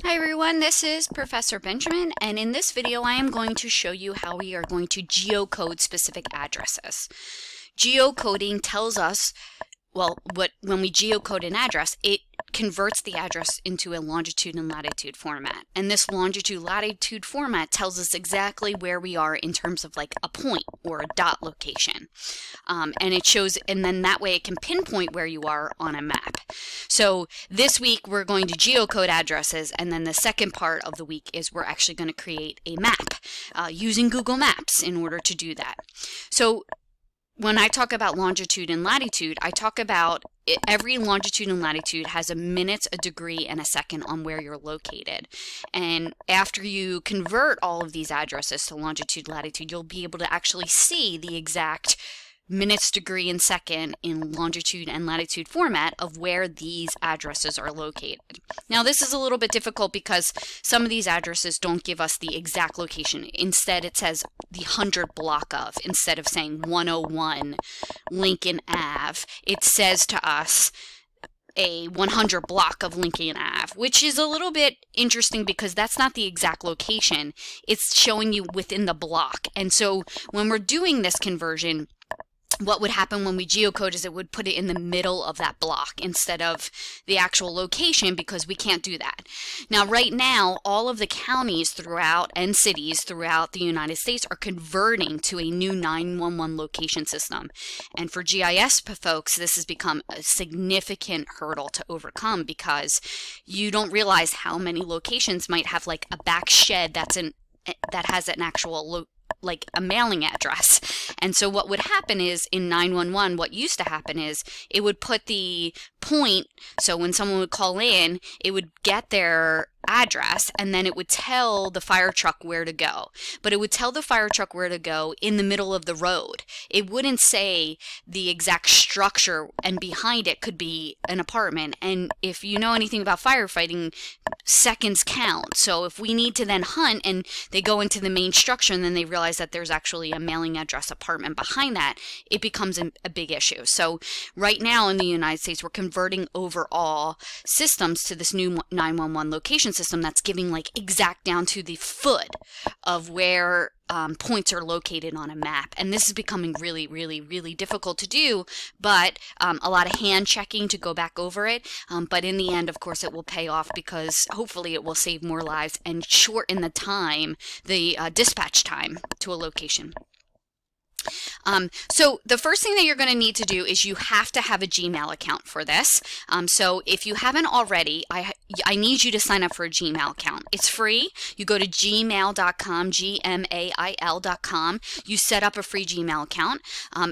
Hi everyone, this is Professor Benjamin, and in this video I am going to show you how we are going to geocode specific addresses. Geocoding tells us, when we geocode an address, it converts the address into a longitude and latitude format. And this longitude-latitude format tells us exactly where we are in terms of like a point or a dot location. And it shows, and then that way it can pinpoint where you are on a map. So this week we're going to geocode addresses, and then the second part of the week is we're actually going to create a map using Google Maps in order to do that. So when I talk about longitude and latitude, I talk about every longitude and latitude has a minute, a degree, and a second on where you're located. And after you convert all of these addresses to longitude, latitude, you'll be able to actually see the exact minutes, degree, and second in longitude and latitude format of where these addresses are located. Now this is a little bit difficult because some of these addresses don't give us the exact location. Instead it says the 100 block of, instead of saying 101 Lincoln Ave, it says to us a 100 block of Lincoln Ave, which is a little bit interesting because that's not the exact location. It's showing you within the block. And so when we're doing this conversion, what would happen when we geocode is it would put it in the middle of that block instead of the actual location, because we can't do that. Now, right now, all of the counties throughout and cities throughout the United States are converting to a new 911 location system. And for GIS folks, this has become a significant hurdle to overcome because you don't realize how many locations might have like a back shed that has an actual like a mailing address. And so what would happen is in 911, what used to happen is it would put the point, so when someone would call in, it would get their address and then it would tell the fire truck where to go. But it would tell the fire truck where to go in the middle of the road. It wouldn't say the exact structure, and behind it could be an apartment. And if you know anything about firefighting, seconds count. So if we need to then hunt and they go into the main structure and then they realize that there's actually a mailing address apartment behind that, it becomes a big issue. So right now in the United States, we're converting over all systems to this new 911 location system that's giving like exact down to the foot of where points are located on a map. And this is becoming really, really, really difficult to do, but a lot of hand checking to go back over it. But in the end, of course, it will pay off because hopefully it will save more lives and shorten the time, the dispatch time to a location. So the first thing that you're going to need to do is you have to have a Gmail account for this. So if you haven't already, I need you to sign up for a Gmail account. It's free. You go to gmail.com, gmail.com. You set up a free Gmail account.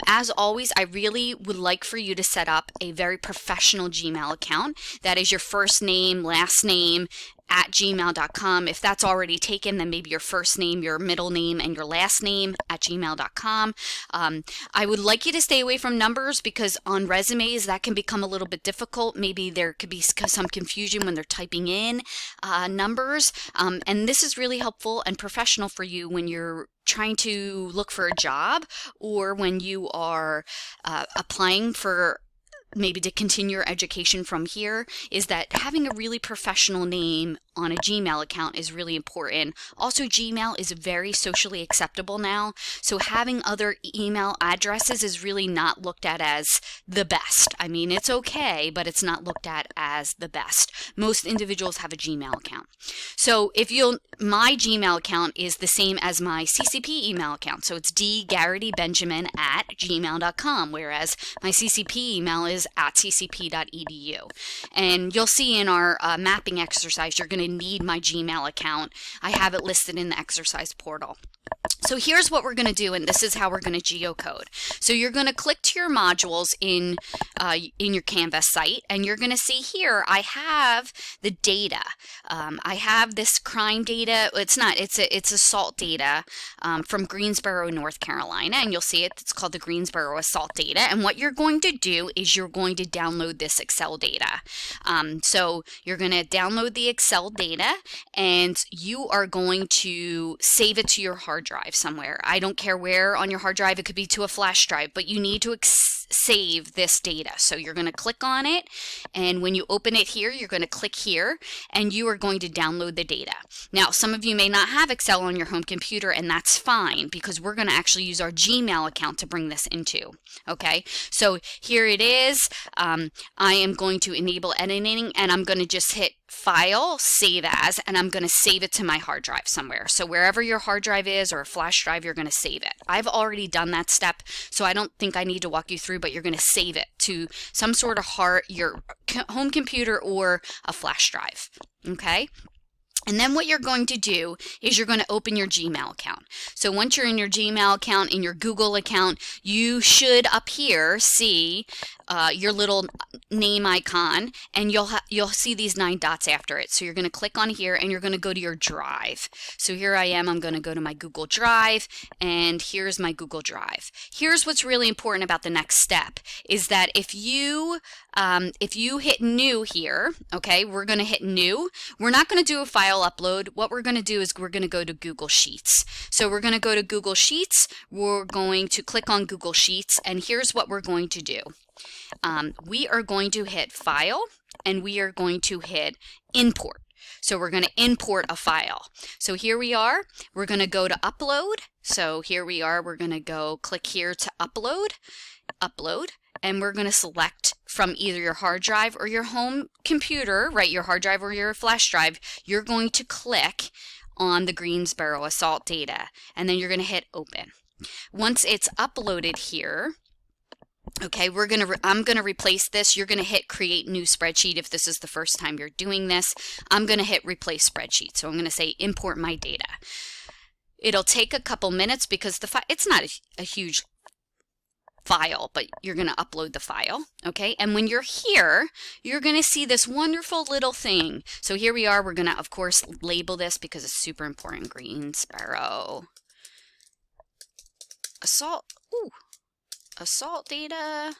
As always, I really would like for you to set up a very professional Gmail account. That is your first name, last name, at gmail.com. If that's already taken, then maybe your first name, your middle name, and your last name at gmail.com. I would like you to stay away from numbers because on resumes that can become a little bit difficult. Maybe there could be some confusion when they're typing in numbers. And this is really helpful and professional for you when you're trying to look for a job or when you are applying for maybe to continue your education from here, is that having a really professional name on a Gmail account is really important. Also, Gmail is very socially acceptable now, so having other email addresses is really not looked at as the best. I mean, it's okay, but it's not looked at as the best. Most individuals have a Gmail account. So my Gmail account is the same as my CCP email account. So it's dgarritybenjamin@gmail.com, whereas my CCP email is at ccp.edu. And you'll see in our mapping exercise, you're going to need my Gmail account. I have it listed in the exercise portal. So here's what we're going to do, and this is how we're going to geocode. So you're going to click to your modules in your Canvas site, and you're going to see here I have the data. I have this crime data. It's assault data from Greensboro, North Carolina, and you'll see it's called the Greensboro assault data. And what you're going to do is you're going to download this Excel data. So you're going to download the Excel data, and you are going to save it to your hard drive somewhere. I don't care where on your hard drive. It could be to a flash drive, but you need to save this data. So you're going to click on it, and when you open it here, you're going to click here, and you are going to download the data. Now, some of you may not have Excel on your home computer, and that's fine, because we're going to actually use our Gmail account to bring this into. Okay, so here it is. I am going to enable editing, and I'm going to just hit File, Save As, and I'm going to save it to my hard drive somewhere. So wherever your hard drive is, or a flash drive, you're going to save it. I've already done that step, so I don't think I need to walk you through, but you're going to save it to some sort of your home computer or a flash drive. Okay? And then what you're going to do is you're going to open your Gmail account. So once you're in your Gmail account, in your Google account, you should up here see your little name icon, and you'll see these 9 dots after it. So you're going to click on here, and you're going to go to your drive. So here I am. I'm going to go to my Google Drive, and here's my Google Drive. Here's what's really important about the next step is that if you hit new here, okay, we're going to hit new. We're not going to do a file upload. What we're going to do is we're going to go to Google Sheets. So we're going to go to Google Sheets. We're going to click on Google Sheets, and here's what we're going to do. We are going to hit File, and we are going to hit Import. So we're going to import a file. So here we are. We're going to go to Upload. So here we are. We're going to go click here to Upload, and we're going to select from either your hard drive or your home computer, right? Your hard drive or your flash drive. You're going to click on the Greensboro Assault data, and then you're going to hit Open. Once it's uploaded here, okay, I'm going to replace this. You're going to hit Create New Spreadsheet if this is the first time you're doing this. I'm going to hit Replace Spreadsheet. So I'm going to say Import My Data. It'll take a couple minutes because it's not a huge file, but you're going to upload the file, okay? And when you're here, you're going to see this wonderful little thing. So here we are. We're going to, of course, label this because it's super important. Greensboro Assault. Ooh. Assault data.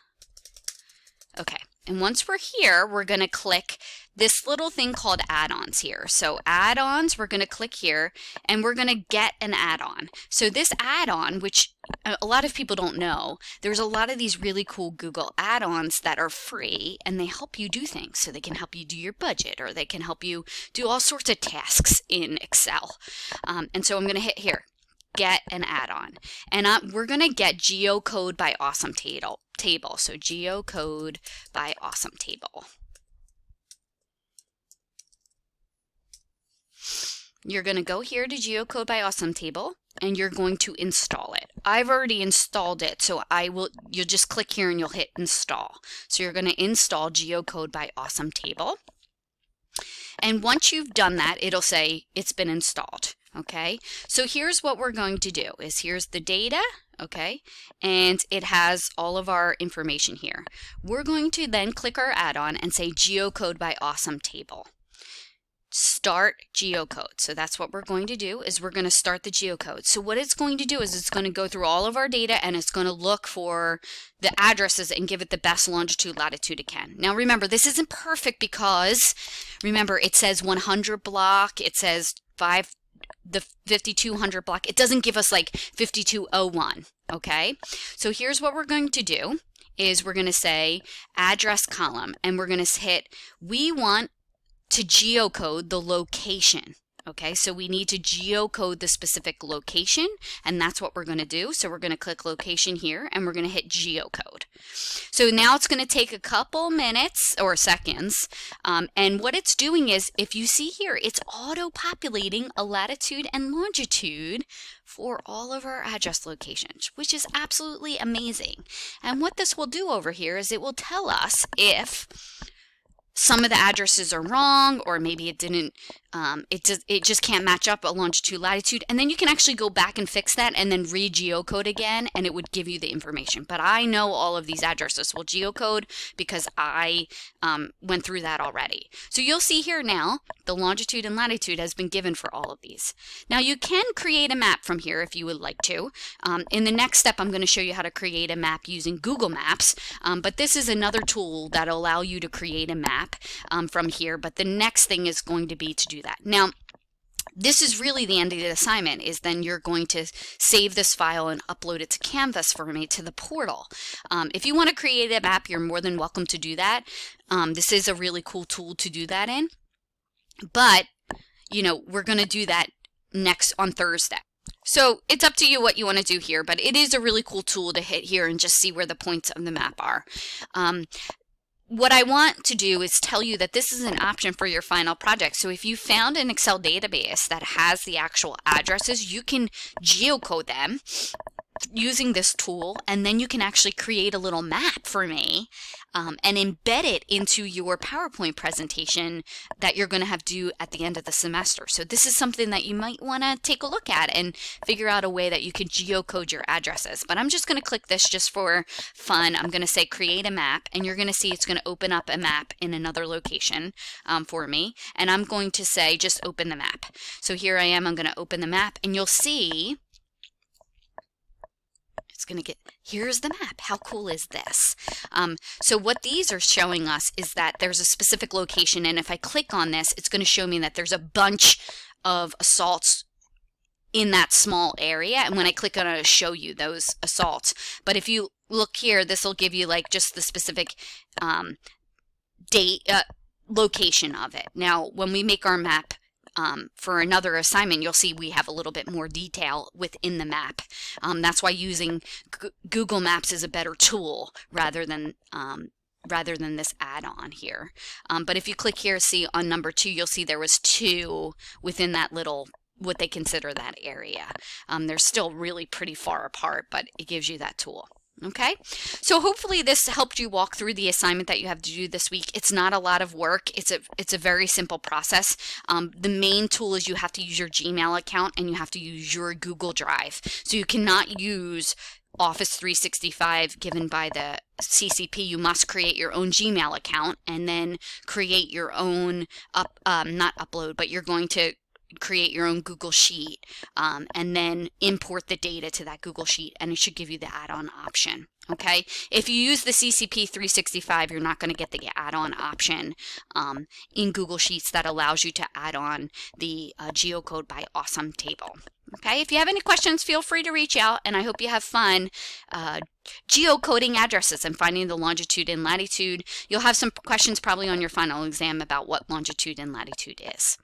Okay, and once we're here, we're going to click this little thing called add-ons here. So add-ons, we're going to click here, and we're going to get an add-on. So this add-on, which a lot of people don't know, there's a lot of these really cool Google add-ons that are free, and they help you do things. So they can help you do your budget, or they can help you do all sorts of tasks in Excel. And so I'm going to hit here. Get an add-on, and we're going to get Geocode by Awesome Table. So Geocode by Awesome Table. You're going to go here to Geocode by Awesome Table, and you're going to install it. I've already installed it, so you'll just click here and you'll hit install. So you're going to install Geocode by Awesome Table. And once you've done that, it'll say it's been installed. Okay, so here's what we're going to do is here's the data, okay, and it has all of our information here. We're going to then click our add-on and say Geocode by Awesome Table. Start Geocode. So that's what we're going to do is we're going to start the Geocode. So what it's going to do is it's going to go through all of our data, and it's going to look for the addresses and give it the best longitude, latitude it can. Now remember, this isn't perfect because remember it says 100 block, it says the 5200 block. It doesn't give us like 5201, okay? So here's what we're going to do is we're going to say address column, and we're going to hit, we want to geocode the location. Okay, so we need to geocode the specific location, and that's what we're going to do. So we're going to click location here, and we're going to hit geocode. So now it's going to take a couple minutes or seconds, and what it's doing is, if you see here, it's auto-populating a latitude and longitude for all of our address locations, which is absolutely amazing. And what this will do over here is it will tell us if some of the addresses are wrong, or maybe it didn't, it just can't match up a longitude, latitude, and then you can actually go back and fix that and then re-geocode again, and it would give you the information. But I know all of these addresses will geocode because I went through that already. So you'll see here now, the longitude and latitude has been given for all of these. Now you can create a map from here if you would like to. In the next step, I'm going to show you how to create a map using Google Maps, but this is another tool that will allow you to create a map from here. But the next thing is going to be to do that. Now, this is really the end of the assignment, is then you're going to save this file and upload it to Canvas for me to the portal. If you want to create a map, you're more than welcome to do that. This is a really cool tool to do that in, but we're going to do that next on Thursday. So it's up to you what you want to do here, but it is a really cool tool to hit here and just see where the points of the map are. What I want to do is tell you that this is an option for your final project. So if you found an Excel database that has the actual addresses, you can geocode them using this tool, and then you can actually create a little map for me and embed it into your PowerPoint presentation that you're going to have due at the end of the semester. So this is something that you might want to take a look at and figure out a way that you can geocode your addresses. But I'm just going to click this just for fun. I'm going to say create a map, and you're going to see it's going to open up a map in another location for me. And I'm going to say just open the map. So here I am, I'm going to open the map, and you'll see here's the map. How cool is this? So what these are showing us is that there's a specific location, and if I click on this, it's going to show me that there's a bunch of assaults in that small area, and when I click on it, it'll show you those assaults. But if you look here, this will give you like just the specific date, location of it. Now, when we make our map for another assignment, you'll see we have a little bit more detail within the map. That's why using Google Maps is a better tool rather than this add-on here. But if you click here, see on number 2, you'll see there was 2 within that little, what they consider that area. They're still really pretty far apart, but it gives you that tool. Okay, so hopefully this helped you walk through the assignment that you have to do this week. It's not a lot of work. It's a very simple process. The main tool is you have to use your Gmail account, and you have to use your Google Drive. So you cannot use Office 365 given by the CCP. You must create your own Gmail account and then create your own not upload, but you're going to create your own Google Sheet and then import the data to that Google Sheet, and it should give you the add-on option. Okay, if you use the CCP 365, you're not going to get the add-on option in Google Sheets that allows you to add on the Geocode by Awesome table. Okay, if you have any questions, feel free to reach out, and I hope you have fun geocoding addresses and finding the longitude and latitude. You'll have some questions probably on your final exam about what longitude and latitude is.